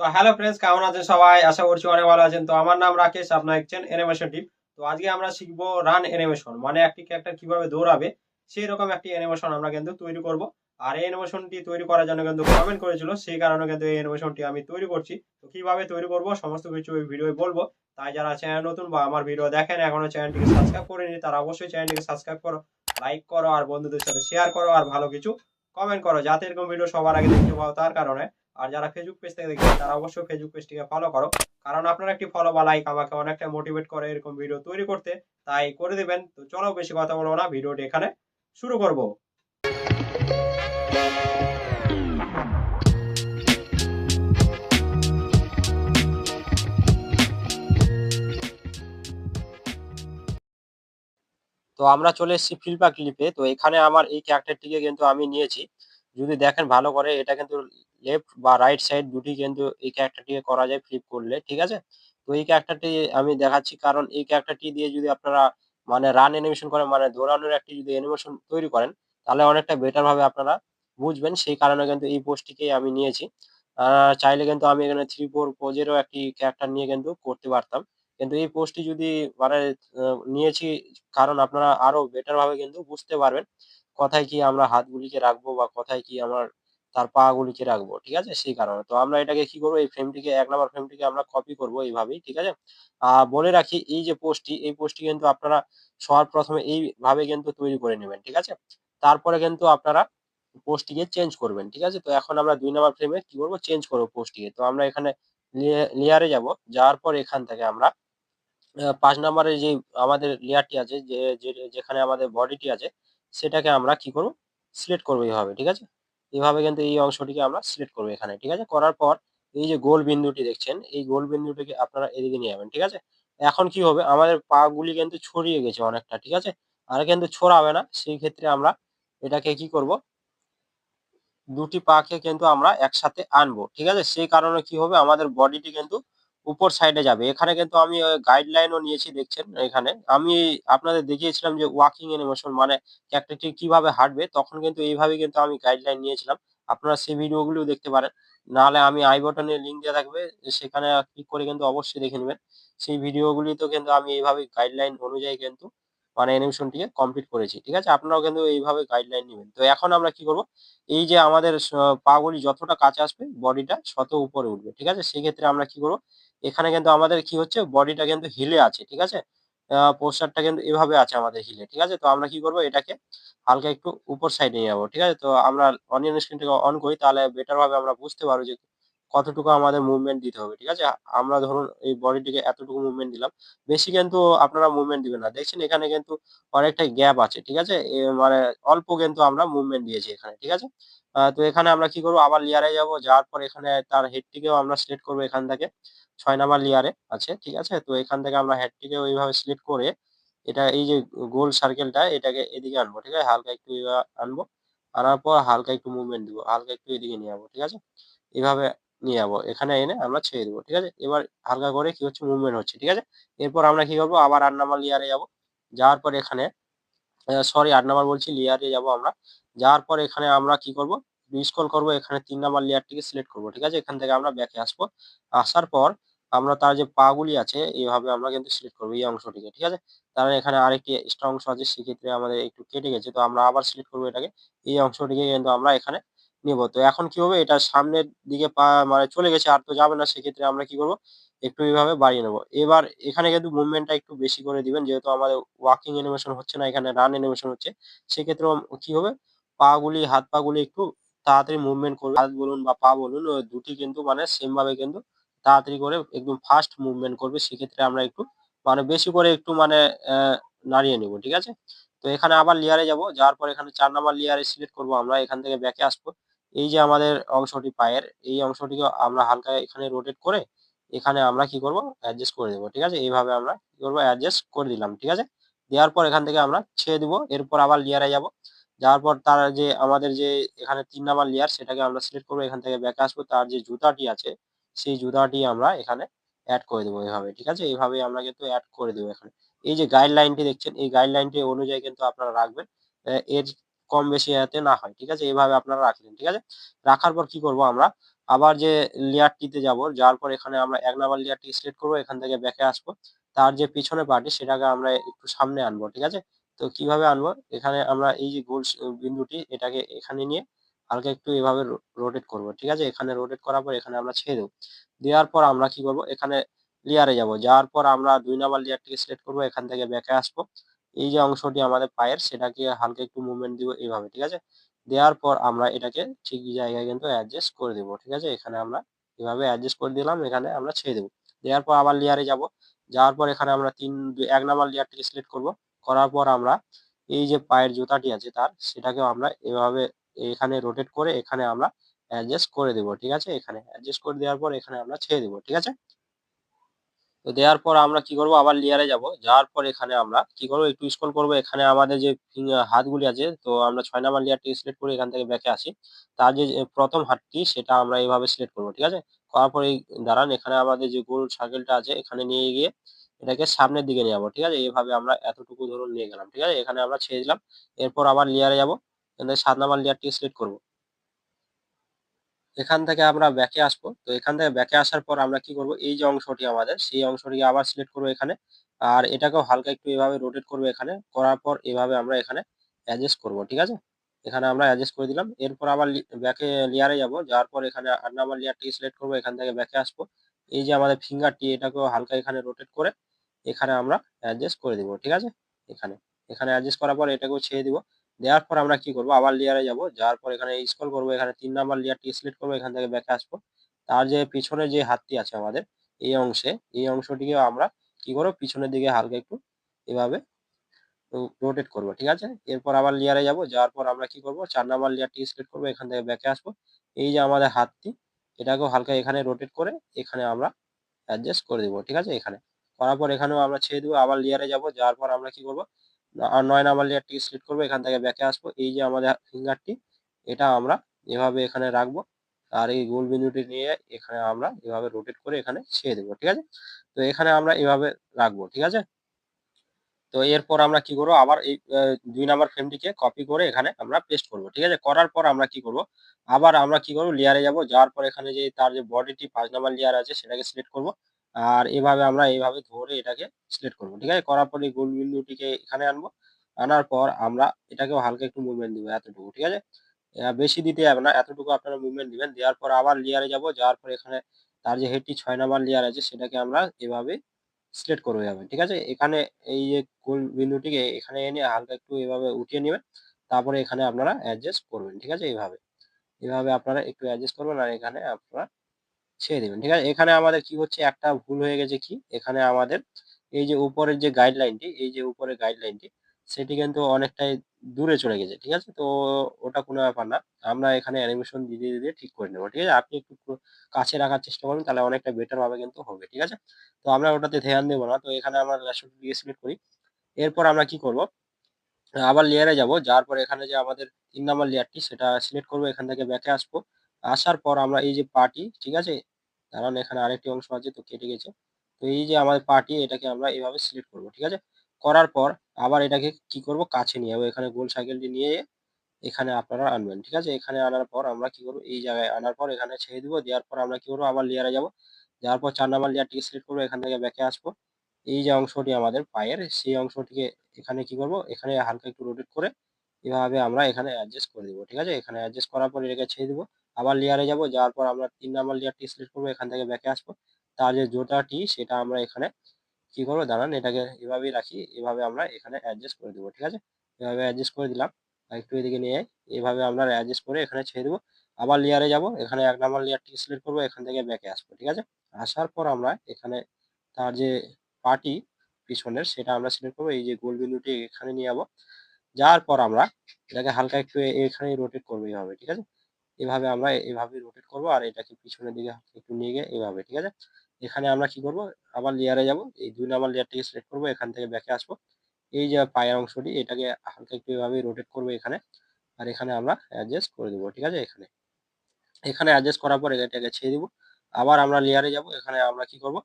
তো hello friends, কেমন আছেন সবাই? আশা করছি অনেক ভালো আছেন। তো আমার নাম রাকেশ, আপনার দেখছেন অ্যানিমেশন টিপ। তো আজকে আমরা শিখবো রান অ্যানিমেশন, মানে একটি ক্যারেক্টার কিভাবে দৌড়াবে সেই রকম একটি অ্যানিমেশন আমরা কিন্তু তৈরি করব। আর এই অ্যানিমেশনটি তৈরি করার জন্য কিন্তু কমেন্ট করেছিল, সেই কারণে কিন্তু এই অ্যানিমেশনটি আমি তৈরি করছি। তো কিভাবে তৈরি করব সমস্ত কিছু এই ভিডিওয় বলবো। তাই যারা চ্যানেল নতুন বা আমার ভিডিও দেখেন এখনো চ্যানেলটিকে সাবস্ক্রাইব করেনি, তারা অবশ্যই চ্যানেলটিকে সাবস্ক্রাইব করো, লাইক করো আর বন্ধুদের সাথে শেয়ার করো আর ভালো কিছু কমেন্ট করো, যাতে এরকম ভিডিও সবার আগে দেখতে পাও তার কারণে। আর যারা ফেসবুক পেজ থেকে দেখছেন তারা অবশ্যই ফেসবুক পেজটিকে ফলো করো, কারণ আপনার একটি ফলো বা লাইক আমাকে অনেকটা মোটিভেট করে এরকম ভিডিও তৈরি করতে। তাই করে দিবেন। তো চলো বেশি কথা বলবো না, ভিডিওটি এখানে শুরু করব। তো আমরা চলে এসেছি ফিল্পা ক্লিপে। তো এখানে আমার এই ক্যারেক্টারটিকে কিন্তু আমি নিয়েছি। যদি দেখেন ভালো করে, এটা কিন্তু লেফট বা রাইট সাইড দুটি কিন্তু এই ক্যারেক্টারটিকে করা যায় ফ্লিপ করলে, ঠিক আছে? তো এই ক্যারেক্টারটি আমি দেখাচ্ছি, কারণ এই ক্যারেক্টারটি দিয়ে যদি আপনারা মানে রান অ্যানিমেশন করেন, মানে দৌড়ানোর একটি যদি অ্যানিমেশন তৈরি করেন, তাহলে অনেকটা বেটার ভাবে আপনারা বুঝবেন। সেই কারণে কিন্তু এই পোস্টটিকেই আমি নিয়েছি। চাইলে কিন্তু আমি এখানে 3-4 পোজেরও একটি ক্যারেক্টার নিয়ে কিন্তু করতে পারতাম। কিন্তু এই পোস্টটি যদি মানে আ নিয়েছি, কারণ আপনারা আরো বেটার ভাবে কিন্তু বুঝতে পারবেন। কোথায় কি আমরা হাতগুলিকে রাখবো বা কোথায় কি আমার তার পা গুলিকে রাখবো। ঠিক আছে? সেই কারণে। তো আমরা এটাকে কি করব, এই ফ্রেমটিকে ১ নাম্বার ফ্রেমটিকে আমরা কপি করব এইভাবেই। ঠিক আছে? বলে রাখি, এই যে পোস্টটি, এই পোস্টটি কিন্তু আপনারা সবার ১ম এ এইভাবে কিন্তু তৈরি করে নিবেন। ঠিক আছে? তারপরে কিন্তু আপনারা পোস্টটিকে চেঞ্জ করবেন। ঠিক আছে? তো এখন আমরা ২ নাম্বার ফ্রেমে কি করব, চেঞ্জ করব পোস্টটিকে। তো আমরা এখানে লেয়ারে যাবো। যাওয়ার পর এখান থেকে আমরা ৫ নাম্বারে যে আমাদের লেয়ারটি আছে, যেখানে আমাদের বডিটি আছে, সেটাকে আমরা কি করব? সিলেক্ট করব এভাবে, ঠিক আছে? এভাবে কিন্তু এই অংশটিকে আমরা সিলেক্ট করব এখানে, ঠিক আছে? করার পর এই যে গোল বিন্দুটি দেখছেন, এই গোল বিন্দুটিকে আপনারা এদিকে নিয়ে যাবেন, ঠিক আছে? এখন কি হবে, আমাদের পা গুলি কিন্তু ছড়িয়ে গেছে অনেকটা, ঠিক আছে? আর কিন্তু ছড়াবে না। সেই ক্ষেত্রে আমরা এটাকে কি করব, দুটি পাকে কিন্তু আমরা একসাথে আনবো। ঠিক আছে? সেই কারণে কি হবে, আমাদের বডিটি কিন্তু উপর সাইডে যাবে। এখানে কিন্তু আমি গাইডলাইনও নিয়েছি, দেখছেন এখানে। আমি আপনাদের দেখিয়েছিলাম যে ওয়াকিং অ্যানিমেশন, মানে ক্যারেক্টারটি কিভাবে হাঁটবে, তখন কিন্তু এইভাবেই কিন্তু আমি গাইডলাইন নিয়েছিলাম। আপনারা সেই ভিডিওগুলোও দেখতে পারেন। নাহলে আমি আই বাটনে লিংক দেয়া থাকবে, সেখানে ক্লিক করে কিন্তু অবশ্যই দেখে নিবেন। সেই ভিডিওগুলিতেও কিন্তু আমি এইভাবে গাইডলাইন অনুযায়ী কিন্তু মানে অ্যানিমেশনটিকে কমপ্লিট করেছি। ঠিক আছে? আপনারাও কিন্তু এইভাবে গাইডলাইন নিবেন। তো এখন আমরা কি করব, এই যে আমাদের পা-গুলি যতটা কাছে আসবে বডিটা তত উপরে উঠবে। ঠিক আছে? সেক্ষেত্রে আমরা কি করব? এখানে কিন্তু আমাদের কি হচ্ছে, বডিটা কিন্তু হিলে আছে। ঠিক আছে? পোস্টারটা কিন্তু এভাবে আছে আমাদের হিলে। ঠিক আছে? তো আমরা কি করব, এটাকে হালকা একটু উপর সাইডে নিয়ে যাবো। ঠিক আছে? তো আমরা অনিয়ন স্ক্রিনটাকে অন করি, তাহলে বেটার ভাবে আমরা বুঝতে পারবো যে কতটুকু আমাদের মুভমেন্ট দিতে হবে। ঠিক আছে? আমরা ধরুন এই বডিটিকে এতটুকু মুভমেন্ট দিলাম। বেশি কিন্তু আপনারা মুভমেন্ট দিবেন না। দেখছেন এখানে কিন্তু অনেকটাই গ্যাপ আছে। ঠিক আছে? মানে অল্প কিন্তু আমরা মুভমেন্ট দিয়েছি এখানে। ঠিক আছে? তো এখানে আমরা কি করব, আবার লেয়ারে যাবো। যাওয়ার পর এখানে তার হেডটিকেও আমরা সিলেক্ট করব এখান থেকে। ৬ নাম্বার লেয়ারে আছে। ঠিক আছে? তো এখান থেকে আমরা হেডটিকেও এইভাবে সিলেক্ট করে এটা এই যে গোল সার্কেলটা, এটাকে এদিকে আনবো। ঠিক আছে? হালকা একটু আনবো। আনার পর হালকা একটু মুভমেন্ট দিব। হালকা একটু এদিকে নিয়ে যাবো। ঠিক আছে? এভাবে নিয়ে যাবো। এখানে এনে আমরা ছেড়ে দিব। ঠিক আছে? এবার হালকা করে কি হচ্ছে, মুভমেন্ট হচ্ছে। ঠিক আছে? এরপর আমরা কি করব, আবার ৮ নাম্বার লেয়ারে যাবো। যাওয়ার পর এখানে সরি ৮ নাম্বার বলছি, লেয়ারে যাবো আমরা। যাওয়ার পর এখানে আমরা কি করব, স্ক্রল করব, এখানে ৩ নাম্বার লেয়ারটিকে সিলেক্ট করব। ঠিক আছে? এখান থেকে আমরা ব্যাকে আসবো। আসার পর আমরা তার যে পা গুলি আছে, এভাবে আমরা কিন্তু সিলেক্ট করব এই অংশটিকে। ঠিক আছে? কারণ এখানে আরেকটি এক্সট্রা অংশ আছে, সেক্ষেত্রে আমাদের একটু কেটে গেছে। তো আমরা আবার সিলেক্ট করব এটাকে। এই অংশটিকে কিন্তু আমরা এখানে নিব। তো এখন কি হবে, এটা সামনের দিকে পা মানে চলে গেছে, আর তো যাবে না। সেক্ষেত্রে আমরা কি করব, একটু এভাবে বাড়িয়ে নেব। এবার এখানে কিন্তু মুভমেন্টটা একটু বেশি করে দিবেন, যেহেতু আমাদের ওয়াকিং অ্যানিমেশন হচ্ছে না, এখানে রান অ্যানিমেশন হচ্ছে। সেক্ষেত্রে কি হবে, হাত পা গুলি একটু তাড়াতাড়ি মুভমেন্ট করবে। হাত বলুন বা পা বলুন, ওই দুটি কিন্তু মানে সেম ভাবে কিন্তু তাড়াতাড়ি করে একদম ফাস্ট মুভমেন্ট করবে। সেক্ষেত্রে আমরা একটু মানে বেশি করে একটু মানে নাড়িয়ে নিব। ঠিক আছে? তো এখানে আবার লেয়ারে যাব। যাওয়ার পর এখানে ৪ নাম্বার লেয়ারে সিলেক্ট করব আমরা। এখান থেকে ব্যাকে আসবো। এই যে আমাদের অংশটি পায়ের, এই অংশটিকে আমরা হালকা এখানে রোটেট করে এখানে আমরা কি করব, অ্যাডজাস্ট করে দেব। ঠিক আছে? এইভাবে আমরা কি করব, অ্যাডজাস্ট করে দিলাম। ঠিক আছে? দেওয়ার পর এখান থেকে আমরা ছেড়ে দিব। এরপর আবার লেয়ারে যাব। যাওয়ার পর তার যে আমাদের যে এখানে ৩ নাম্বার লেয়ার, সেটাকে আমরা সিলেক্ট করব। এখান থেকে ব্যাকে আসবো। তার যে জুতাটি আছে, সেই জুতাটি আমরা এখানে এড করে দেব এভাবে। ঠিক আছে? এইভাবেই আমরা কিন্তু এড করে দেব এখানে। এই যে গাইডলাইনটি দেখছেন, এই গাইডলাইনটি অনুযায়ী কিন্তু আপনারা রাখবেন। এর কম বেশি যাতে না হয়। ঠিক আছে? এভাবে আপনারা রাখলেন। ঠিক আছে? রাখার পর কি করব আমরা, আবার যে লেয়ারটিতে যাবো, যাওয়ার পর এখানে আমরা ১ নাম্বার লেয়ারটি সিলেক্ট করব। এখান থেকে ব্যাকে আসবো। তার যে পিছনের পার্টি সেটাকে আমরা একটু সামনে আনবো। ঠিক আছে? তো কিভাবে আনবো? এখানে আমরা এই যে গোল বিন্দুটি এটাকে এখানে নিয়ে হালকা একটু এভাবে রোটেট করব। ঠিক আছে? এখানে রোটেট করার পর এখানে আমরা ছেড়ে দেব। দেওয়ার পর আমরা কি করব? এখানে লেয়ারে যাবো। যাওয়ার পর আমরা ২ নাম্বার লেয়ারটিকে সিলেক্ট করব। এখান থেকে ব্যাকে আসবো। এই যে অংশটি আমাদের পায়ের সেটাকে হালকা একটু মুভমেন্ট দিব এভাবে। ঠিক আছে? দেওয়ার পর আমরা এটাকে ঠিক জায়গায় কিন্তু অ্যাডজাস্ট করে দেব। ঠিক আছে? এখানে আমরা এভাবে অ্যাডজাস্ট করে দিলাম। এখানে আমরা ছেড়ে দেব। দেওয়ার পর আবার লেয়ারে যাবো। যাওয়ার পর এখানে আমরা ১ নাম্বার লেয়ারটিকে সিলেক্ট করব। করার পর আমরা এই যে পায়ের জুতাটি আছে তার সেটাকেও আমরা এভাবে এখানে রোটেট করে এখানে আমরা অ্যাডজাস্ট করে দেব। ঠিক আছে? এখানে অ্যাডজাস্ট করে দেওয়ার পর এখানে আমরা ছেড়ে দেব। ঠিক আছে? তো দেওয়ার পর আমরা কি করব? আবার লেয়ারে যাব। যাওয়ার পর এখানে আমরা কি করব? একটু স্ক্রল করব। এখানে আমাদের যে হাতগুলি আছে তো আমরা ৬ নাম্বার লেয়ারটি সিলেক্ট করে এখান থেকে ব্যাকে আসি। তার যে ১ম হাতটি সেটা আমরা এভাবে সিলেক্ট করব। ঠিক আছে? করার পর এই দাঁড়ান এখানে আমাদের যে গোল সার্কেলটা আছে এখানে নিয়ে গিয়ে এটাকে সামনের দিকে নিয়ে যাবো। ঠিক আছে? এভাবে আমরা এতটুকু ধরুন নিয়ে গেলাম। ঠিক আছে? এখানে আমরা ছেড়ে দিলাম। এরপর আবার লেয়ারে যাব। এখানে ৭ নাম্বার লেয়ারটি সিলেক্ট করব। এখান থেকে আমরা ব্যাকে আসবো। তো এখান থেকে ব্যাকে আসার পর আমরা কি করব? এই যে অংশটি আমাদের সেই অংশটিকে আবার সিলেক্ট করব এখানে। আর এটাকেও হালকা একটু এভাবে রোটেট করব এখানে। করার পর এভাবে আমরা এখানে অ্যাডজাস্ট করব। ঠিক আছে? এখানে আমরা অ্যাডজাস্ট করে দিলাম। এরপর আবার ব্যাকে লেয়ারে যাব। যাওয়ার পর এখানে ৮ নাম্বার লেয়ারটিকে সিলেক্ট করব। এখান থেকে ব্যাকে আসবো। এই যে আমাদের ফিঙ্গারটি এটাকেও হালকা এখানে রোটেট করে এখানে আমরা অ্যাডজাস্ট করে দিব। ঠিক আছে? এখানে। এখানে অ্যাডজাস্ট করার পর এটাকেও ছেড়ে দিব। দেওয়ার পর আমরা কি করব? আবার লেয়ারে যাব। যাওয়ার পর এখানে স্ক্রল করব। এখানে ৩ নাম্বার লেয়ারটি সিলেক্ট করব। এখান থেকে ব্যাকে আসবো। তার যে পিছনে যে হাতটি আছে আমাদের এই অংশে, এই অংশটিকেও আমরা কি করব? পিছনের দিকে হালকা একটু এভাবে রোটেট করব। ঠিক আছে? এরপর আবার লেয়ারে যাব। যাওয়ার পর আমরা কি করব? ৪ নাম্বার লেয়ারটি সিলেক্ট করব। এখান থেকে ব্যাকে আসবো। এই যে আমাদের হাতটি এটাকেও হালকা এখানে রোটেট করে এখানে আমরা অ্যাডজাস্ট করে দিব। ঠিক আছে? এখানে। করার পর এখানেও আমরা ছেড়ে দিব। আবার লেয়ারে যাব। যাওয়ার পর আমরা কি করব? ৯ নাম্বার লেয়ারটিকে সিলেক্ট করব। এখান থেকে ব্যাকে আসবো। এই যে আমাদের ফিঙ্গারটি এটা আমরা এভাবে এখানে রাখবো। আর এই গোল বিন্দুটি নিয়ে এখানে আমরা এভাবে রোটেট করে এখানে ছেড়ে দেব। ঠিক আছে? তো এখানে আমরা এভাবে রাখবো। ঠিক আছে? তো এরপর আমরা কি করব? আবার এই ২ নাম্বার ফ্রেমটিকে কপি করে এখানে আমরা পেস্ট করব। ঠিক আছে? করার পর আমরা কি করব? আবার আমরা কি করব? লেয়ারে যাব। যাওয়ার পর এখানে যে তার যে বডিটি ৫ নাম্বার লেয়ার আছে সেটাকে সিলেক্ট করব। আর এভাবে আমরা এভাবে ধরে এটাকে সিলেক্ট করব। ঠিক আছে? করার পর এই গোল বিন্দুটিকে এখানে আনবো। আনার পর আমরা এটাকেও হালকা একটু মুভমেন্ট দিব এতটুকু। ঠিক আছে? বেশি দিতে হবে না। এতটুকু আপনারা মুভমেন্ট দিবেন। দেওয়ার পর আবার লেয়ারে যাব। যাওয়ার পর এখানে তার যে হেডটি ৬ নাম্বার লেয়ার আছে সেটাকে আমরা এভাবে সিলেক্ট করে যাবেন। ঠিক আছে? এখানে এই যে গোল বিন্দুটিকে এখানে এনে হালকা একটু এভাবে উঠিয়ে নিবেন। তারপরে এখানে আপনারা অ্যাডজাস্ট করবেন। ঠিক আছে? এভাবে। এভাবে আপনারা একটু অ্যাডজাস্ট করবেন আর এখানে আপনারা ছেড়ে দিবেন। ঠিক আছে? এখানে আমাদের কি হচ্ছে একটা ভুল হয়ে গেছে কি? এখানে আমাদের এই যে উপরের যে গাইডলাইনটি, এই যে উপরের গাইডলাইনটি সেটি কিন্তু অনেকটাই দূরে চলে গেছে। ঠিক আছে? তো ওটা কোনো ব্যাপার না। আমরা এখানে অ্যানিমেশন দিতে ঠিক করে নেব। ঠিক আছে? আপনি একটু কাছে রাখার চেষ্টা করুন তাহলে অনেকটা বেটার ভাবে কিন্তু হবে। ঠিক আছে? তো আমরা ওটাতে ধ্যান দেব না। তো এখানে আমরা রেশনটিকে সিলেক্ট করি। এরপর আমরা কি করব? আবার লেয়ারে যাব। যাওয়ার পর এখানে যে আমাদের ৩ নাম্বার লেয়ারটি সেটা সিলেক্ট করব। এখান থেকে ব্যাকে আসবো। আসার পর আমরা এই যে পাটি, ঠিক আছে? দাঁড়ান এখানে আরেকটি অংশ আছে তো কেটে গেছে। তো এই যে আমাদের পাটি এটাকে আমরা এভাবে সিলেক্ট করব। ঠিক আছে? করার পর আবার এটাকে কি করব? কাছে নিয়ে যাবো। এখানে গোল সার্কেলটি নিয়ে এখানে আপনারা আনবেন। ঠিক আছে? এখানে আনার পর আমরা কি করব? এই জায়গায় আনার পর এখানে ছেড়ে দিব। দেওয়ার পর আমরা কি করব? আবার লেয়ারে যাব। যাওয়ার পর ৪ নাম্বার লেয়ারটিকে সিলেক্ট করব। এখান থেকে ব্যাকে আসবো। এই যে অংশটি আমাদের পায়ের সেই অংশটিকে এখানে কি করব? এখানে হালকা একটু রোটেট করে এভাবে আমরা এখানে অ্যাডজাস্ট করে দিব। ঠিক আছে? এখানে অ্যাডজাস্ট করার পর এটাকে ছেড়ে দিব। আবার লেয়ারে যাব। যাওয়ার পর আমরা ৩ নাম্বার লেয়ারটি সিলেক্ট করব। এখান থেকে ব্যাকে আসবো। তার যে জোতাটি সেটা আমরা এখানে কি করব? দাঁড়ান এটাকে এভাবেই রাখি। এভাবে আমরা এখানে অ্যাডজাস্ট করে দিব। ঠিক আছে? এভাবে অ্যাডজাস্ট করে দিলাম। আরেকটু এদিকে নিয়ে আই। এভাবে আমরা অ্যাডজাস্ট করে এখানে ছেড়ে দিব। আবার লেয়ারে যাব। এখানে ১ নাম্বার লেয়ারটি সিলেক্ট করব। এখান থেকে ব্যাকে আসবো। ঠিক আছে? আসার পর আমরা এখানে তার যে পাটি পিছনের সেটা আমরা সিলেক্ট করব। এই যে গোল বিন্দুটি এখানে নিয়ে যাবো। যাওয়ার পর আমরা এটাকে হালকা একটু এখানেই রোটেট করব এভাবে। ঠিক আছে? এভাবে আমরা এভাবেই রোটেট করব আর এটাকে পিছনের দিকে একটু নিয়ে গিয়ে এভাবে। ঠিক আছে? এখানে আমরা কি করব? আবার লেয়ারে যাব। এই ২ নাম্বার লেয়ারটিকে সিলেক্ট করব। এখান থেকে ব্যাকে আসবো। এই যে পায়ের অংশটি এটাকে হালকা একটু এভাবেই রোটেট করব এখানে। আর এখানে আমরা অ্যাডজাস্ট করে দেব। ঠিক আছে? এখানে। এখানে অ্যাডজাস্ট করার পর এটাকে ছেড়ে দিব। আবার আমরা লেয়ারে যাব। এখানে আমরা কি করব?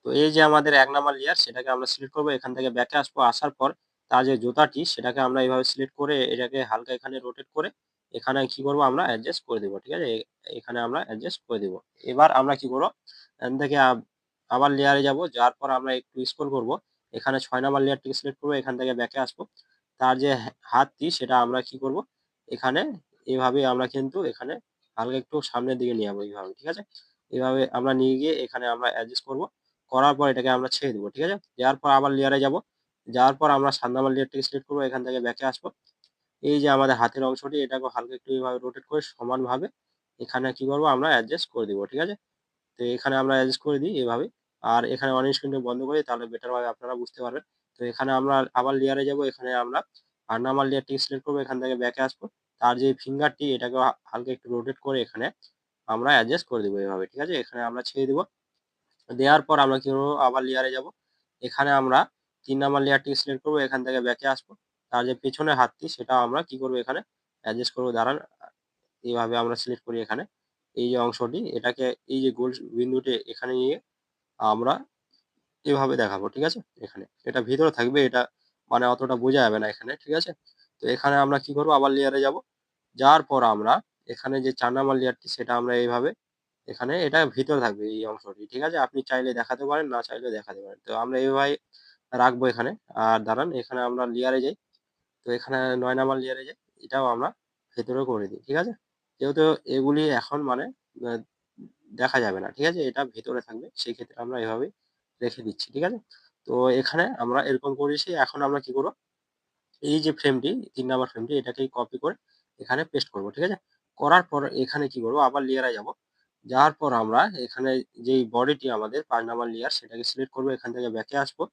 তো এই যে আমাদের ১ নাম্বার লেয়ার সেটাকে আমরা সিলেক্ট করব। এখান থেকে ব্যাকে আসবো। আসার পর তার যে জুতাটি সেটাকে আমরা এভাবে সিলেক্ট করে এটাকে হালকা এখানে রোটেট করে এখানে কি করব আমরা অ্যাডজাস্ট করে দিব, ঠিক আছে? এখানে আমরা অ্যাডজাস্ট করে দিব। এবার আমরা কি করব, এখান থেকে আবার লেয়ারে যাব, যাওয়ার পর আমরা একটু স্ক্রল করব, এখানে ৬ নাম্বার লেয়ারটিকে সিলেক্ট করব, এখান থেকে ব্যাকে আসবো। তার যে হাতটি সেটা আমরা কি করব, এখানে এভাবে আমরা কিন্তু এখানে হালকা একটু সামনের দিকে নিয়ে যাবো এইভাবে, ঠিক আছে? এভাবে আমরা নিয়ে গিয়ে এখানে আমরা অ্যাডজাস্ট করব। করার পর এটাকে আমরা ছেড়ে দিব, ঠিক আছে? যাওয়ার পর আবার লেয়ারে যাব। যাওয়ার পর আমরা ৭ নাম্বার লেয়ারটিকে সিলেক্ট করব, এখান থেকে ব্যাকে আসবো। এই যে আমাদের হাতের অংশটি এটাকে হালকা একটু এভাবে রোটেট করে সমানভাবে এখানে কি করব আমরা অ্যাডজাস্ট করে দিব, ঠিক আছে? তো এখানে আমরা অ্যাডজাস্ট করে দিই এভাবে। আর এখানে অন স্ক্রিনটা বন্ধ করি, তাহলে বেটার ভাবে আপনারা বুঝতে পারবেন। তো এখানে আমরা আবার লেয়ারে যাব, এখানে আমরা ৮ নাম্বার লেয়ারটিকে সিলেক্ট করব, এখান থেকে ব্যাকে আসবো। তার যে ফিঙ্গারটি এটাকে হালকা একটু রোটেট করে এখানে আমরা অ্যাডজাস্ট করে দিব এভাবে, ঠিক আছে? এখানে আমরা ছেড়ে দিব। দেওয়ার পর আমরা কি করব, আবার লেয়ারে যাব। এখানে আমরা ৩ নাম্বার লেয়ারটিকে সিলেক্ট করব, এখান থেকে ব্যাকে আসবো। তার যে পেছনের হাতটি সেটা আমরা কি করব, এখানে অ্যাডজাস্ট করব। দাঁড়ান, এইভাবে আমরা সিলেক্ট করি এখানে। এই যে অংশটি এটাকে এই যে গোল বিন্দুটি এখানে নিয়ে আমরা এভাবে দেখাবো, ঠিক আছে? এখানে এটা ভিতরে থাকবে, এটা মানে অতটা বোঝা যাবে না এখানে, ঠিক আছে? তো এখানে আমরা কি করব, আবার লেয়ারে যাব। যাওয়ার পর আমরা এখানে যে ৪ নাম্বার লেয়ারটি সেটা আমরা এইভাবে এখানে এটা ভিতরে থাকবে এই অংশটি, ঠিক আছে? আপনি চাইলে দেখাতে পারেন, না চাইলেও দেখাতে পারেন। তো আমরা এইভাবে রাখবো এখানে। আর দাঁড়ান, এখানে আমরা লেয়ারে যাই। তো এখানে ৯ নাম্বার লেয়ারে যাই। এটাও আমরা ভেতরে করে দিই, ঠিক আছে? যেহেতু এগুলি এখন মানে আ দেখা যাবে না, ঠিক আছে? এটা ভেতরে থাকবে। সেক্ষেত্রে আমরা এভাবেই রেখে দিচ্ছি, ঠিক আছে? তো এখানে আমরা এরকম করেছি। এখন আমরা কি করব, এই যে ফ্রেমটি ৩ নাম্বার ফ্রেমটি এটাকেই কপি করে এখানে পেস্ট করব, ঠিক আছে? করার পর এখানে কি করব, আবার লেয়ারে যাব। যাওয়ার পর আমরা এখানে যেই বডিটি আমাদের ৫ নাম্বার লেয়ার সেটাকে সিলেক্ট করব, এখান থেকে ব্যাকে আসবো।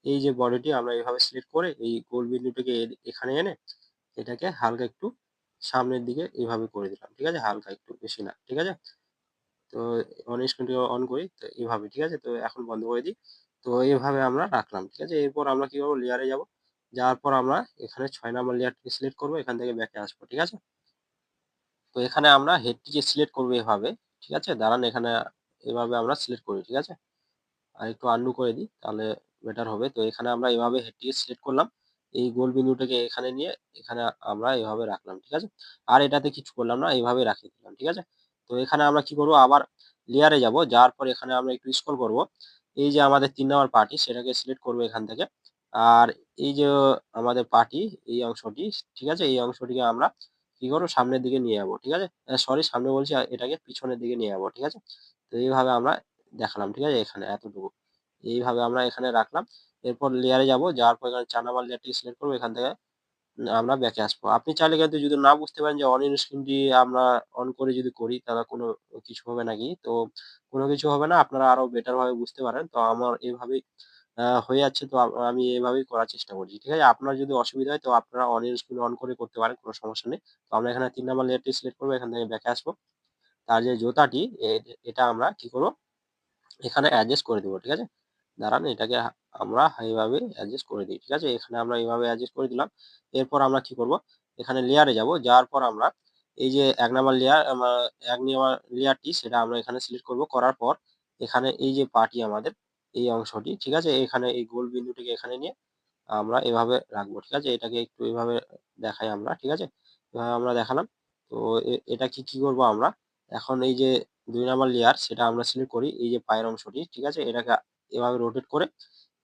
এই যে বডিটি আমরা এভাবে সিলেক্ট করে এই গোল বিন্দুটিকে এখানে এনে এটাকে হালকা একটু সামনের দিকে এভাবে করে দিলাম, ঠিক আছে? হালকা একটু, বেশি না, ঠিক আছে? তো অন স্ক্রিনটি অন করি। তো এভাবে, ঠিক আছে? তো এখন বন্ধ করে দিই। তো এভাবে আমরা রাখলাম, ঠিক আছে? এরপর আমরা কি করব, লেয়ারে যাব। যাওয়ার পর আমরা এখানে ৬ নাম্বার লেয়ারটিকে সিলেক্ট করব, এখান থেকে ব্যাকে আসবো, ঠিক আছে? তো এখানে আমরা হেডটিকে সিলেক্ট করব এভাবে, ঠিক আছে? দাঁড়ান, এখানে এভাবে আমরা সিলেক্ট করি, ঠিক আছে? আর একটু আনডু করে দিই, তাহলে বেটার হবে। তো এখানে আমরা এভাবে হেডটিকে সিলেক্ট করলাম। এই গোল বিন্দুটাকে এখানে নিয়ে এখানে আমরা এভাবে রাখলাম, ঠিক আছে? আর এটাতে কিছু করলাম না, এভাবে রাখিয়ে দিলাম, ঠিক আছে? তো এখানে আমরা কি করব, আবার লেয়ারে যাব। যাওয়ার পর এখানে আমরা একটু স্ক্রল করব। এই যে আমাদের ৩ নাম্বার পার্টি সেটাকে সিলেক্ট করব এখান থেকে। আর এই যে আমাদের পার্টি, এই অংশটি, ঠিক আছে? এই অংশটিকে আমরা কি করব, সামনের দিকে নিয়ে যাবো, ঠিক আছে? সরি, সামনে বলছি, এটাকে পিছনের দিকে নিয়ে যাবো, ঠিক আছে? তো এইভাবে আমরা দেখালাম, ঠিক আছে? এখানে এতটুকু। এইভাবে আমরা এখানে রাখলাম। এরপর লেয়ারে যাব। যাওয়ার পর এখানে ৪ নাম্বার লেয়ারটি সিলেক্ট করব। এখান থেকে আমরা ব্যাকে আসবো। আপনি চাইলে কিন্তু যদি না বুঝতে পারেন যে অন স্ক্রিন দিয়ে আমরা অন করে যদি করি তাহলে কোনো কিছু হবে নাকি? তো কোনো কিছু হবে না। আপনারা আরো বেটার ভাবে বুঝতে পারেন। তো আমার এভাবেই হয়ে যাচ্ছে। তো আমি এভাবেই করার চেষ্টা করছি। ঠিক আছে? আপনার যদি অসুবিধা হয় তো আপনারা অন স্ক্রিন অন করে করতে পারেন। কোনো সমস্যা নেই। তো আমরা এখানে ৩ নাম্বার লেয়ারটি সিলেক্ট করব। এখান থেকে ব্যাকে আসবো। তার যে জুতাটি এটা আমরা কি করব? এখানে অ্যাডজাস্ট করে দিব। ঠিক আছে? দাঁড়ান, এটাকে আমরা এইভাবে অ্যাডজাস্ট করে দিই। ঠিক আছে? এখানে আমরা এভাবে অ্যাডজাস্ট করে দিলাম। এরপর আমরা কি করব? এখানে লেয়ারে যাব। যাওয়ার পর আমরা এই যে ১ নাম্বার লেয়ার ১ নাম্বার লেয়ারটি সেটা আমরা এখানে সিলেক্ট করব। করার পর এখানে এই যে পাটি আমাদের এই অংশটি, ঠিক আছে? এখানে এই গোল বিন্দুটিকে এখানে নিয়ে আমরা এভাবে রাখবো। ঠিক আছে? এটাকে একটু এভাবে দেখাই আমরা। ঠিক আছে? এভাবে আমরা দেখালাম। তো এটা কি করব আমরা? এখন এই যে ২ নাম্বার লেয়ার সেটা আমরা সিলেক্ট করি। এই যে পায়ের অংশটি, ঠিক আছে? এটাকে এভাবে রোটেট করে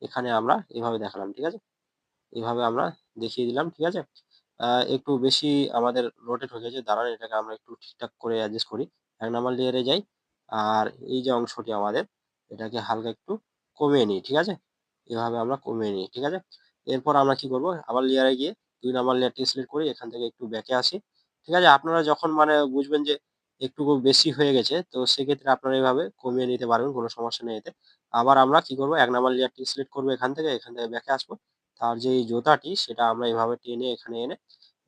এখানে আমরা এভাবে দেখালাম। ঠিক আছে? এভাবে আমরা দেখিয়ে দিলাম। ঠিক আছে? আ একটু বেশি আমাদের রোটেট হয়ে গেছে। দাঁড়ান, এটাকে আমরা একটু ঠিকঠাক করে অ্যাডজাস্ট করি। ১ নাম্বার লেয়ারে যাই। আর এই যে অংশটি আমাদের এটাকে হালকা একটু কমিয়ে নিই। ঠিক আছে? এভাবে আমরা কমিয়ে নিই। ঠিক আছে? এরপর আমরা কি করব? আবার লেয়ারে গিয়ে ২ নাম্বার লেয়ারটি সিলেক্ট করি। এখান থেকে একটু ব্যাকে আসি। ঠিক আছে? আপনারা যখন মানে বুঝবেন যে একটু বেশি হয়ে গেছে, তো সেক্ষেত্রে আপনারা এভাবে কমিয়ে নিতে পারবেন। কোনো সমস্যা নেই এতে। আবার আমরা কি করব? ১ নাম্বার লেয়ারটি সিলেক্ট করব এখান থেকে ব্যাকে আসবো। তার যে এই জুতাটি সেটা আমরা এভাবে টেনে এখানে এনে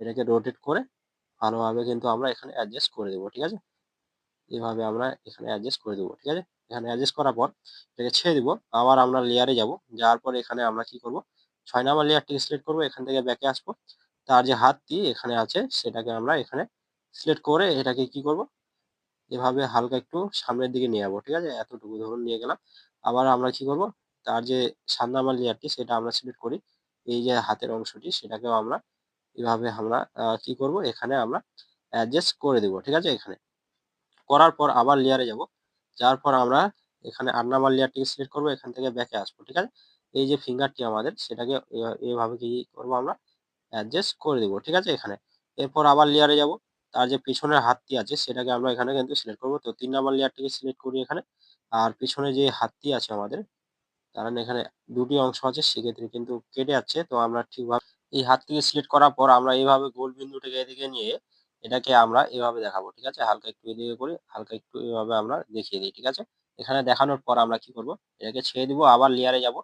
এটাকে রোটেট করে ভালোভাবে কিন্তু আমরা এখানে অ্যাডজাস্ট করে দেব। ঠিক আছে? এভাবে আমরা এখানে অ্যাডজাস্ট করে দেব। ঠিক আছে? এখানে অ্যাডজাস্ট করার পর এটাকে ছেড়ে দিব। আবার আমরা লেয়ারে যাব। যাওয়ার পর এখানে আমরা কি করব? ৬ নাম্বার লেয়ারটিকে সিলেক্ট করব। এখান থেকে ব্যাকে আসবো। তার যে হাতটি এখানে আছে সেটাকে আমরা এখানে সিলেক্ট করে এটাকে কি করব? এভাবে হালকা একটু সামনের দিকে নিয়ে যাবো। ঠিক আছে? এতটুকু ধরুন নিয়ে গেলাম। আবার আমরা কি করব? তার যে ৭ নাম্বার লেয়ারটি সেটা আমরা সিলেক্ট করি। এই যে হাতের অংশটি সেটাকেও আমরা এভাবে আমরা কি করব? এখানে আমরা অ্যাডজাস্ট করে দিব। ঠিক আছে? এখানে। করার পর আবার লেয়ারে যাব। যাওয়ার পর আমরা এখানে ৮ নাম্বার লেয়ারটিকে সিলেক্ট করব। এখান থেকে ব্যাকে আসবো। ঠিক আছে? এই যে ফিঙ্গারটি আমাদের সেটাকে এভাবে কি করব আমরা অ্যাডজাস্ট করে দিব। ঠিক আছে? এখানে। এরপর আবার লেয়ারে যাব। তার যে পিছনের হাতটি আছে সেটাকে আমরা এখানে কিন্তু সিলেক্ট করব। তো ৩ নাম্বার লেয়ারটিকে সিলেক্ট করি এখানে। আর পিছনে যে হাতটি আছে আমাদের, কারণ এখানে ২ টি অংশ আছে সেক্ষেত্রে কিন্তু কেটে যাচ্ছে। তো আমরা ঠিকভাবে এই হাতটিকে সিলেক্ট করার পর আমরা এভাবে গোল বিন্দুটাকে এদিকে নিয়ে এটাকে আমরা এভাবে দেখাবো। ঠিক আছে? হালকা একটু এদিকে করি, হালকা একটু এভাবে আমরা দেখিয়ে দিই। ঠিক আছে? এখানে দেখানোর পর আমরা কি করব? এটাকে ছেড়ে দিব, আবার লেয়ারে যাব।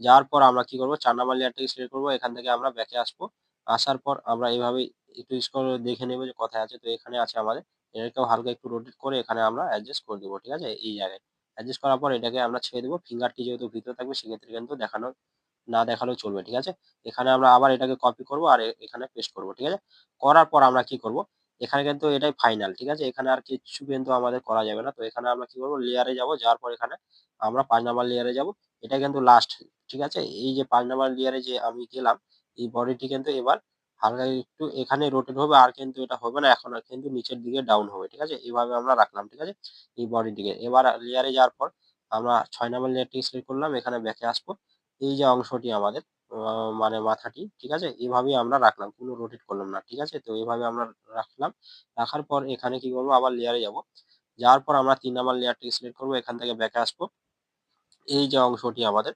যাওয়ার পর আমরা কি করব? ৪ নাম্বার লেয়ারটাকে সিলেক্ট করব। এখান থেকে আমরা ব্যাকে আসবো। আসার পর আমরা এভাবে একটু স্ক্রল করে দেখে নেব যে কোথায় আছে। তো এখানে আছে আমাদের। এটাকেও হালকা একটু রোটেট করে এখানে আমরা অ্যাডজাস্ট করে দিব। ঠিক আছে? এই জায়গায়। অ্যাডজাস্ট করার পর এটাকে আমরা ছেড়ে দিব। ফিঙ্গারটি যেহেতু ভিতরে থাকবে সেক্ষেত্রে কিন্তু না দেখালেও চলবে। ঠিক আছে? এখানে আমরা আবার এটাকে কপি করব আর এখানে পেস্ট করব। ঠিক আছে? করার পর আমরা কি করব? এখানে কিন্তু এটাই ফাইনাল। ঠিক আছে? এখানে আর কিচ্ছু কিন্তু আমাদের করা যাবে না। তো এখানে আমরা কি করব? লেয়ারে যাব। যাওয়ার পর এখানে আমরা ৫ নাম্বার লেয়ারে যাব। এটা কিন্তু লাস্ট। ঠিক আছে? এই যে ৫ নাম্বার লেয়ারে যে আমি গেলাম, এই বডিটি কিন্তু এবার হালকা একটু এখানে রোটেট হবে আর কিন্তু এটা হবে না। এখন আর কিন্তু নিচের দিকে ডাউন হবে। ঠিক আছে? এভাবে আমরা রাখলাম। ঠিক আছে? এই বডিটিকে। এবার লেয়ারে যাওয়ার পর আমরা ৬ নাম্বার লেয়ারটি সিলেক্ট করলাম। এখানে ব্যাকে আসবো। এই যে অংশটি আমাদের মানে মাথাটি, ঠিক আছে? এভাবেই আমরা রাখলাম। কোনো রোটেট করলাম না। ঠিক আছে? তো এভাবে আমরা রাখলাম। রাখার পর এখানে কি করব? আবার লেয়ারে যাব। যাওয়ার পর আমরা ৩ নাম্বার লেয়ারটি সিলেক্ট করব। এখান থেকে ব্যাকে আসবো। এই যে অংশটি আমাদের,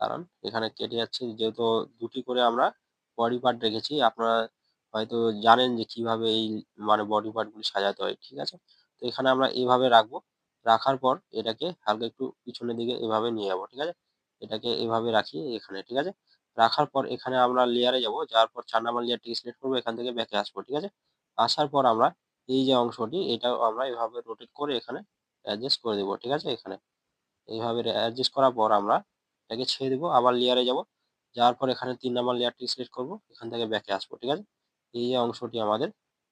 কারণ এখানে কেটে যাচ্ছে যেহেতু ২ টি করে আমরা বডি পার্ট রেখেছি। আপনারা হয়তো জানেন যে কিভাবে এই মানে বডি পার্ট গুলি সাজাতে হয়। ঠিক আছে? তো এখানে আমরা এভাবে রাখবো। রাখার পর এটাকে হালকা একটু পিছনের দিকে এভাবে নিয়ে যাবো। ঠিক আছে? এটাকে এভাবে রাখি এখানে। ঠিক আছে? রাখার পর এখানে আমরা লেয়ারে যাবো। যাওয়ার পর ৪ নাম্বার লেয়ারটিকে সিলেক্ট করবো। এখান থেকে ব্যাকে আসবো। ঠিক আছে? আসার পর আমরা এই যে অংশটি এটাও আমরা এভাবে রোটেট করে এখানে অ্যাডজাস্ট করে দিব। ঠিক আছে? এখানে। এইভাবে অ্যাডজাস্ট করার পর আমরা এটাকে ছেড়ে দিব। আবার লেয়ারে যাব। যাওয়ার পর এখানে ৩ নাম্বার লেয়ারটি সিলেক্ট করব। এখান থেকে ব্যাকে আসবো। ঠিক আছে? এই যে অংশটি আমাদের,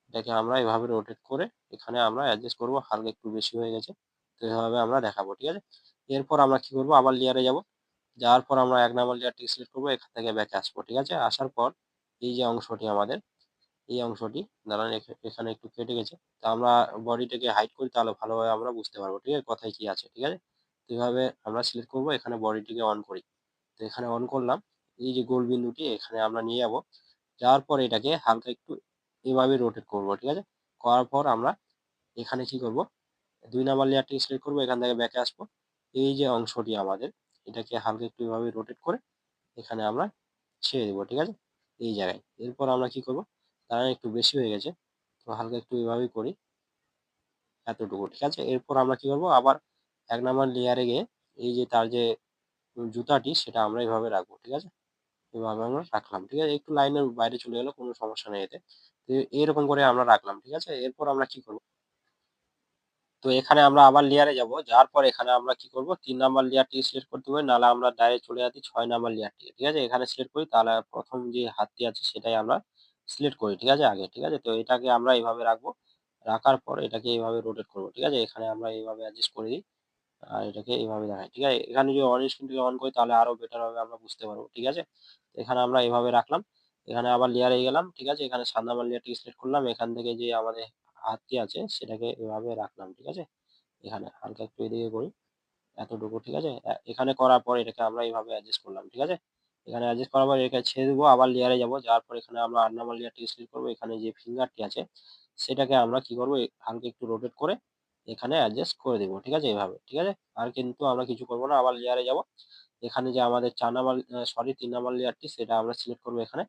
এটাকে আমরা এভাবে রোটেট করে এখানে আমরা অ্যাডজাস্ট করব। হালকা একটু বেশি হয়ে গেছে। তো এভাবে আমরা দেখাবো। ঠিক আছে? এরপর আমরা কি করব? আবার লেয়ারে যাব। যাওয়ার পর আমরা ১ নাম্বার লেয়ারটি সিলেক্ট করব। এখান থেকে ব্যাকে আসবো। ঠিক আছে? আসার পর এই যে অংশটি আমাদের, এই অংশটি দাঁড়ান এখানে একটু কেটে গেছে। তো আমরা বডিটাকে হাইড করি তাহলে ভালোভাবে আমরা বুঝতে পারবো। ঠিক আছে? কোথায় কি আছে। ঠিক আছে? তো এভাবে আমরা সিলেক্ট করব। এখানে বডিটিকে অন করি। তো এখানে অন করলাম। এই যে গোল বিন্দুটি এখানে আমরা নিয়ে যাবো। যাওয়ার পর এটাকে হালকা একটু এভাবে রোটেট করব। ঠিক আছে? করার পর আমরা এখানে কি করব? ২ নাম্বার লেয়ারটি সিলেক্ট করব। এখান থেকে ব্যাকে আসবো। এই যে অংশটি আমাদের, এটাকে হালকা একটু এভাবে রোটেট করে এখানে আমরা ছেড়ে দেব। ঠিক আছে? এই জায়গায়। এরপর আমরা কি করব? দাঁড়ান একটু বেশি হয়ে গেছে। তো হালকা একটু এভাবেই করি। এতটুকু। ঠিক আছে? এরপর আমরা কি করব? আবার ১ নাম্বার লেয়ারে গিয়ে এই যে তার যে জুতাটি সেটা আমরা এভাবে রাখবো। ঠিক আছে? এভাবে আমরা রাখলাম। ঠিক আছে? একটু লাইনের বাইরে চলে গেলেও কোনো সমস্যা নেই এতে। তো এরকম করে আমরা রাখলাম। ঠিক আছে? এরপর আমরা কি করব? তো এখানে আমরা আবার লেয়ারে যাব। যাওয়ার পর এখানে আমরা কি করব? ৩ নাম্বার লেয়ারটি সিলেক্ট করতে হবে। নাহলে আমরা ডাইরেক্ট চলে যাচ্ছি ৬ নাম্বার লেয়ারটিতে। ঠিক আছে? এখানে সিলেক্ট করি তাহলে ১ম যে হাতটি আছে সেটাই আমরা সিলেক্ট করি। ঠিক আছে? আগে। ঠিক আছে? তো এটাকে আমরা এভাবে রাখবো। রাখার পর এটাকে এভাবে রোটেট করব। ঠিক আছে? এখানে আমরা এভাবে অ্যাডজাস্ট করে দিই। আর এটাকে এভাবে দেখাই। ঠিক আছে? এখানে যদি অন স্ক্রিন থেকে অন করি তাহলে আরো বেটার ভাবে আমরা বুঝতে পারবো। ঠিক আছে? তো এখানে আমরা এভাবে রাখলাম। এখানে আবার লেয়ারে গেলাম। ঠিক আছে? এখানে ৭ নাম্বার লেয়ারটি সিলেক্ট করলাম। এখান থেকে যে আমাদের হাতটি আছে সেটাকে এভাবে রাখলাম। ঠিক আছে? এখানে হালকা একটু এদিকে করি। এতটুকু। ঠিক আছে? এখানে করার পর এটাকে আমরা এভাবে অ্যাডজাস্ট করলাম। ঠিক আছে? এখানে অ্যাডজাস্ট করার পর এটাকে ছেড়ে দিব। আবার লেয়ারে যাব। যাওয়ার পর এখানে আমরা ৮ নাম্বার লেয়ারটি সিলেক্ট করব। এখানে যে ফিঙ্গারটি আছে সেটাকে আমরা কি করব? হালকা একটু রোটেট করে এখানে অ্যাডজাস্ট করে দিব। ঠিক আছে? এভাবে। ঠিক আছে? আর কিন্তু আমরা কিছু করব না। আবার লেয়ারে যাব। এখানে যে আমাদের ৪ নাম্বার সরি ৩ নাম্বার লেয়ারটি সেটা আমরা সিলেক্ট করব এখানে।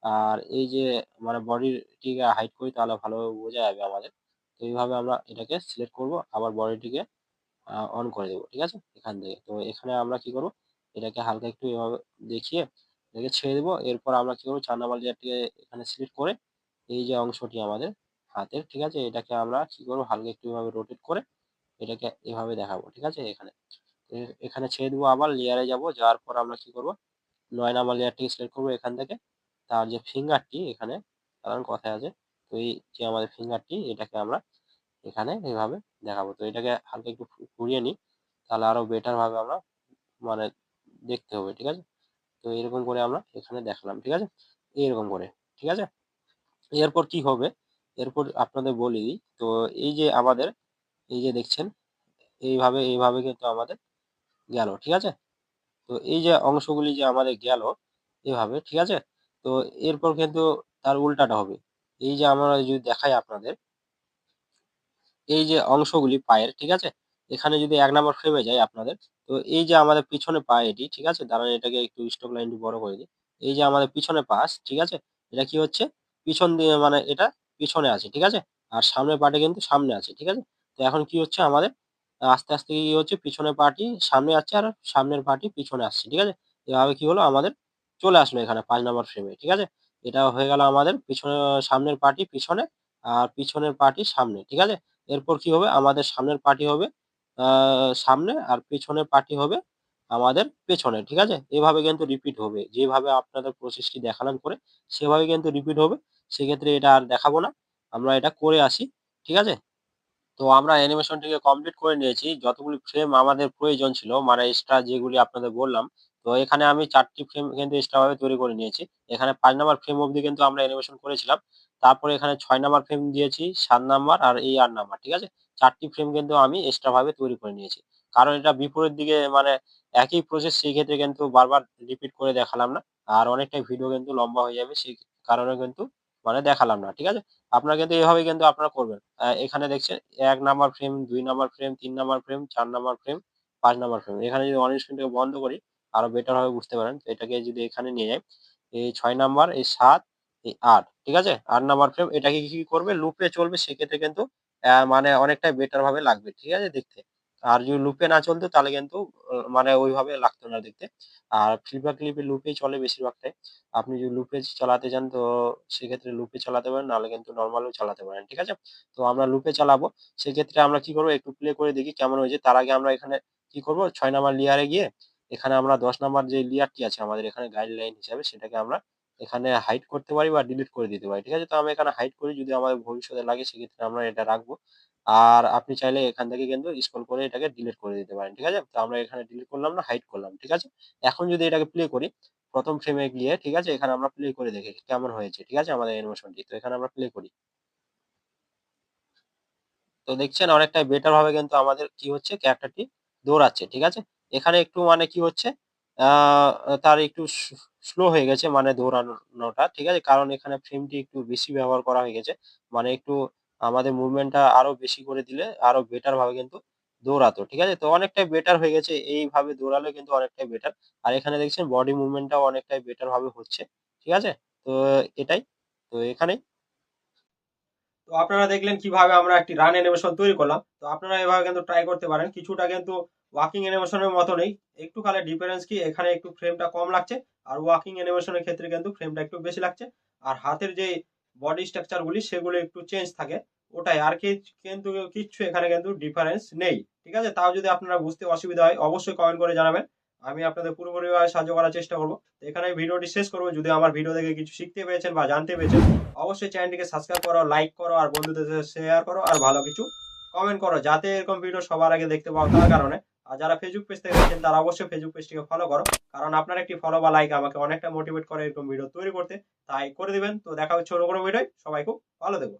আর এই যে মানে বডিটিকে হাইড করি তাহলে ভালোভাবে বোঝা যাবে আমাদের। তো এইভাবে আমরা এটাকে সিলেক্ট করব। আবার বডিটিকে অন করে দেব। ঠিক আছে? এখান থেকে। তো এখানে আমরা কি করব? এটাকে হালকা একটু এভাবে দেখিয়ে এটাকে ছেড়ে দেব। এরপর আমরা কি করব? ৪ নাম্বার লেয়ারটিকে এখানে সিলেক্ট করে এই যে অংশটি আমাদের হাতের, ঠিক আছে? এটাকে আমরা কি করব? হালকা একটু এভাবে রোটেট করে এটাকে এভাবে দেখাবো। ঠিক আছে? এখানে। এখানে ছেড়ে দেব আবার লেয়ারে যাব। যাওয়ার পর আমরা কি করব? ৯ নাম্বার লেয়ারটিকে সিলেক্ট করব এখান থেকে। তার যে ফিঙ্গারটি এখানে দাঁড়ান কথায় আছে। তো এই যে আমাদের ফিঙ্গারটি এটাকে আমরা এখানে এভাবে দেখাবো। তো এটাকে হালকা একটু ঘুরিয়ে নিই। তাহলে আরো বেটার ভাবে আমরা মানে দেখতে হবে। ঠিক আছে? তো এরকম করে আমরা এখানে দেখালাম। ঠিক আছে? এরকম করে। ঠিক আছে? এরপর কি হবে? এরপর আপনাদের বলি দিই। তো এই যে আমাদের এই যে দেখছেন এইভাবে কিন্তু আমাদের গেল। ঠিক আছে? তো এই যে অংশগুলি যে আমাদের গেল এভাবে, ঠিক আছে? তো এরপর কিন্তু তার উল্টাটা হবে। এই যে আমরা যদি দেখাই আপনাদের, এই যে অংশগুলি পায়ের, ঠিক আছে? এখানে যদি ১ নাম্বার ফ্রেমে যাই আপনাদের, তো এই যে আমাদের পিছনে পা এটি, ঠিক আছে? দাঁড়ান এটাকে একটু স্টপ লাইনটি বড় করে দিই। এই যে আমাদের পিছনে পাশ, ঠিক আছে? এটা কি হচ্ছে? পিছন দিয়ে মানে এটা পিছনে আছে, ঠিক আছে? আর সামনের পাটি কিন্তু সামনে আছে, ঠিক আছে? তো এখন কি হচ্ছে আমাদের আস্তে কি হচ্ছে পিছনের পাটি সামনে যাচ্ছে আর সামনের পাটি পিছনে আসছে, ঠিক আছে? এভাবে কি হলো আমাদের চলে আসলো এখানে ৫ নাম্বার ফ্রেমে, ঠিক আছে? এটা হয়ে গেল আমাদের পিছনে সামনের পাটি পিছনে আর পিছনের পাটি সামনে, ঠিক আছে? এরপর কি হবে? আমাদের সামনের পার্টি হবে আ সামনে আর পেছনের পার্টি হবে আমাদের পেছনে। ঠিক আছে? এভাবে কিন্তু রিপিট হবে। যেভাবে আপনাদের প্রসেসটি দেখালাম করে সেভাবে কিন্তু রিপিট হবে। সেক্ষেত্রে এটা আর দেখাবো না। আমরা এটা করে আসি। ঠিক আছে? তো আমরা অ্যানিমেশনটিকে কমপ্লিট করে নিয়েছি। যতগুলি ফ্রেম আমাদের প্রয়োজন ছিল মানে এক্সট্রা যেগুলি আপনাদের বললাম। তো এখানে আমি ৪ টি ফ্রেম কিন্তু এক্সট্রা ভাবে তৈরি করে নিয়েছি। এখানে ৫ নাম্বার ফ্রেম অব্দি কিন্তু আমরা অ্যানিমেশন করেছিলাম। তারপরে এখানে ৬ নাম্বার ফ্রেম দিয়েছি, ৭ নাম্বার আর এই ৮ নাম্বার। ঠিক আছে? ৪ টি ফ্রেম কিন্তু আমি এক্সট্রা ভাবে তৈরি করে নিয়েছি। কারণ এটা বিপরীত দিকে মানে একই প্রসেস সেক্ষেত্রে কিন্তু বারবার রিপিট করে দেখালাম না। আর অনেকটাই ভিডিও কিন্তু লম্বা হয়ে যাবে সেই কারণে কিন্তু মানে দেখালাম না। ঠিক আছে? আপনারা কিন্তু এভাবে কিন্তু আপনারা করবেন। এখানে দেখছেন ১ number frame, ২ number frame, ৩ number frame, ৪ number frame, ৫ number frame. এখানে যদি অন স্ক্রিনটাকে বন্ধ করি আরো বেটার ভাবে বুঝতে পারেন। তো এটাকে যদি এখানে নিয়ে যাই, এই ৬ নাম্বার, এই ৭, এই ৮, ঠিক আছে? ৮ নাম্বার ফ্রেম এটাকে কি করবে লুপে চলবে সেক্ষেত্রে কিন্তু মানে অনেকটাই বেটার ভাবে লাগবে। ঠিক আছে দেখতে? আর যদি লুপে না চলতো তাহলে কিন্তু মানে ওইভাবে লাগতো না দেখতে। আর ফ্লিপার ক্লিপে লুপেই চলে বেশিরভাগটাই। আপনি যদি লুপে চালাতে চান তো সেক্ষেত্রে লুপে চালাতে পারেন, নাহলে কিন্তু নরমালও চালাতে পারেন। ঠিক আছে? তো আমরা লুপে চালাবো। সেক্ষেত্রে আমরা কি করব একটু প্লে করে দেখি কেমন হয়েছে। তার আগে আমরা এখানে কি করব ৬ নাম্বার লেয়ারে গিয়ে এখানে আমরা ১০ নাম্বার যে লেয়ারটি আছে আমাদের এখানে গাইডলাইন হিসাবে সেটাকে আমরা এখানে হাইড করতে পারি বা ডিলিট করে দিতে পারি। ঠিক আছে? তো আমি এখানে হাইড করি যদি আমাদের ভবিষ্যতে লাগে সেক্ষেত্রে আমরা এটা রাখবো। আর আপনি চাইলে এখান থেকে কিন্তু স্ক্রল করে এটাকে ডিলিট করে দিতে পারেন। ঠিক আছে? তো আমরা এখানে ডিলিট করলাম না, হাইড করলাম। ঠিক আছে? এখন যদি এটাকে প্লে করি ১ম ফ্রেমে গিয়ে, ঠিক আছে? এখানে আমরা প্লে করে দেখি কেমন হয়েছে। ঠিক আছে? আমাদের অ্যানিমেশনটি। তো এখানে আমরা প্লে করি। তো দেখছেন অনেকটাই বেটার ভাবে কিন্তু আমাদের কি হচ্ছে ক্যারেক্টারটি দৌড়াচ্ছে। ঠিক আছে? এখানে একটু মানে কি হচ্ছে আ তার একটু স্লো হয়ে গেছে মানে দৌড়ানোটা। ঠিক আছে? কারণ এখানে ফ্রেমটি একটু বেশি ব্যবহার করা হয়ে গেছে। মানে একটু আমাদের মুভমেন্টটা আরো বেশি করে দিলে আরো বেটার ভাবে কিন্তু দৌড়াতো। ঠিক আছে? তো অনেকটাই বেটার হয়ে গেছে। এইভাবে দৌড়ালে কিন্তু অনেকটাই বেটার। আর এখানে দেখছেন বডি মুভমেন্টটাও অনেকটাই বেটার ভাবে হচ্ছে। ঠিক আছে? তো এটাই। তো এখানেই তো আপনারা দেখলেন কিভাবে আমরা একটি রান অ্যানিমেশন তৈরি করলাম। তো আপনারা এভাবে কিন্তু ট্রাই করতে পারেন। কিছুটা কিন্তু ওয়াকিং অ্যানিমেশনের মতনই। একটু খালি ডিফারেন্স কি এখানে একটু ফ্রেমটা কম লাগছে। আর ওয়াকিং অ্যানিমেশনের ক্ষেত্রে কিন্তু ফ্রেমটা একটু বেশি লাগছে। আর হাতের যে বডি স্ট্রাকচার গুলি সেগুলো একটু চেঞ্জ থাকে। ওটাই আর কি কিন্তু কিচ্ছু এখানে কিন্তু ডিফারেন্স নেই। ঠিক আছে? তাও যদি আপনারা বুঝতে অসুবিধা হয় অবশ্যই কমেন্ট করে জানাবেন। আমি আপনাদের পুরোপুরিভাবে সাহায্য করার চেষ্টা করব। তো এখানে ভিডিওটি শেষ করব। যদি আমার ভিডিও দেখে কিছু শিখতে পেরেছেন বা জানতে পেরেছেন অবশ্যই চ্যানেলটিকে সাবস্ক্রাইব করো, লাইক করো আর বন্ধুদের সাথে শেয়ার করো আর ভালো কিছু কমেন্ট করো যাতে এরকম ভিডিও সবার আগে দেখতে পাও তার কারণে। আর যারা ফেসবুক পেজ থেকে দেখছেন তারা অবশ্যই ফেসবুক পেজটিকে ফলো করো। কারণ আপনার একটি ফলো বা লাইক আমাকে অনেকটা মোটিভেট করে এরকম ভিডিও তৈরি করতে। তাই করে দিবেন। তো দেখা হচ্ছে অন্য কোনো ভিডিওয়। সবাই খুব ভালো থেকো।